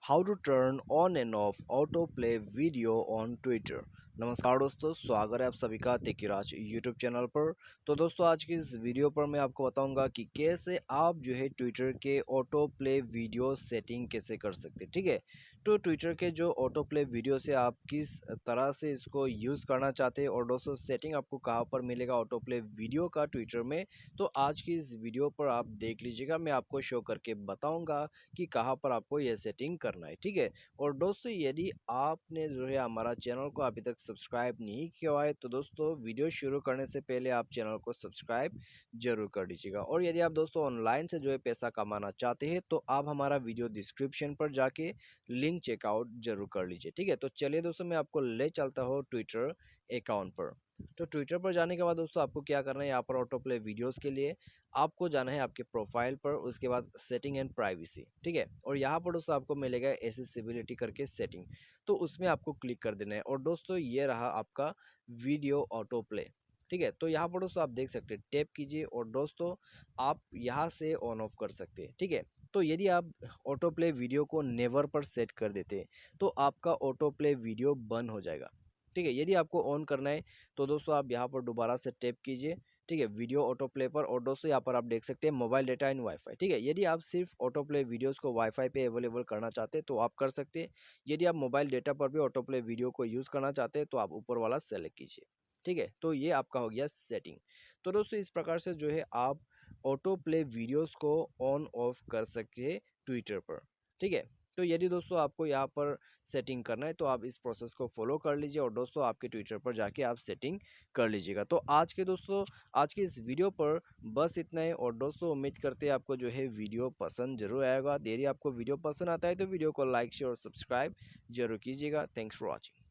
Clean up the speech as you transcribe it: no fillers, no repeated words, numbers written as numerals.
How to turn on and off auto play video on Twitter. नमस्कार दोस्तों, स्वागत है आप सभी का तेकीराज यूट्यूब चैनल पर। तो दोस्तों, आज की इस वीडियो पर मैं आपको बताऊंगा कि कैसे आप जो है ट्विटर के ऑटो प्ले वीडियो सेटिंग कैसे कर सकते हैं। ठीक है, तो ट्विटर के जो ऑटो प्ले वीडियो से आप किस तरह से इसको यूज़ करना चाहते हैं और दोस्तों सेटिंग आपको कहाँ पर मिलेगा ऑटो प्ले वीडियो का ट्विटर में, तो आज की इस वीडियो पर आप देख लीजिएगा। मैं आपको शो करके बताऊँगा कि कहाँ पर आपको यह सेटिंग करना है। ठीक है, और दोस्तों यदि आपने जो है हमारा चैनल को अभी तक सब्सक्राइब नहीं किया है तो दोस्तों वीडियो शुरू करने से पहले आप चैनल को सब्सक्राइब जरूर कर दीजिएगा। और यदि आप दोस्तों ऑनलाइन से जो है पैसा कमाना चाहते हैं तो आप हमारा वीडियो डिस्क्रिप्शन पर जाके लिंक चेकआउट जरूर कर लीजिए। ठीक है, तो चलिए दोस्तों मैं आपको ले चलता हूँ ट्विटर अकाउंट पर। तो ट्विटर पर जाने के बाद दोस्तों आपको क्या करना है, यहाँ पर ऑटो प्ले वीडियोज़ के लिए आपको जाना है आपके प्रोफाइल पर, उसके बाद सेटिंग एंड प्राइवेसी। ठीक है, और यहाँ पर दोस्तों आपको मिलेगा एसेसिबिलिटी करके सेटिंग, तो उसमें आपको क्लिक कर देना है। और दोस्तों ये रहा आपका वीडियो ऑटो प्ले। ठीक है, तो यहाँ पर दोस्तों आप देख सकते हैं, टैप कीजिए और दोस्तों आप यहाँ से ऑन ऑफ कर सकते हैं। ठीक है, तो यदि आप ऑटो प्ले वीडियो को नेवर पर सेट कर देते हैं तो आपका ऑटो प्ले वीडियो बंद हो जाएगा। ठीक है, यदि आपको ऑन करना है तो दोस्तों आप यहाँ पर दोबारा से टैप कीजिए। ठीक है, वीडियो ऑटो प्ले पर, और दोस्तों यहाँ पर आप देख सकते हैं मोबाइल डेटा एंड वाईफाई। ठीक है, यदि आप सिर्फ ऑटो प्ले वीडियोज़ को वाईफाई पे अवेलेबल करना चाहते हैं तो आप कर सकते हैं। यदि आप मोबाइल डेटा पर भी ऑटो प्ले वीडियो को यूज़ करना चाहते हैं तो आप ऊपर वाला सेलेक्ट कीजिए। ठीक है, तो ये आपका हो गया सेटिंग। तो दोस्तों इस प्रकार से जो है आप ऑटो प्ले वीडियोज़ को ऑन ऑफ कर सके ट्विटर पर। ठीक है, तो यदि दोस्तों आपको यहाँ पर सेटिंग करना है तो आप इस प्रोसेस को फॉलो कर लीजिए और दोस्तों आपके ट्विटर पर जाके आप सेटिंग कर लीजिएगा। तो आज के इस वीडियो पर बस इतना ही, और दोस्तों उम्मीद करते हैं आपको जो है वीडियो पसंद जरूर आएगा। यदि आपको वीडियो पसंद आता है तो वीडियो को लाइक शेयर और सब्सक्राइब जरूर कीजिएगा। Thanks for watching.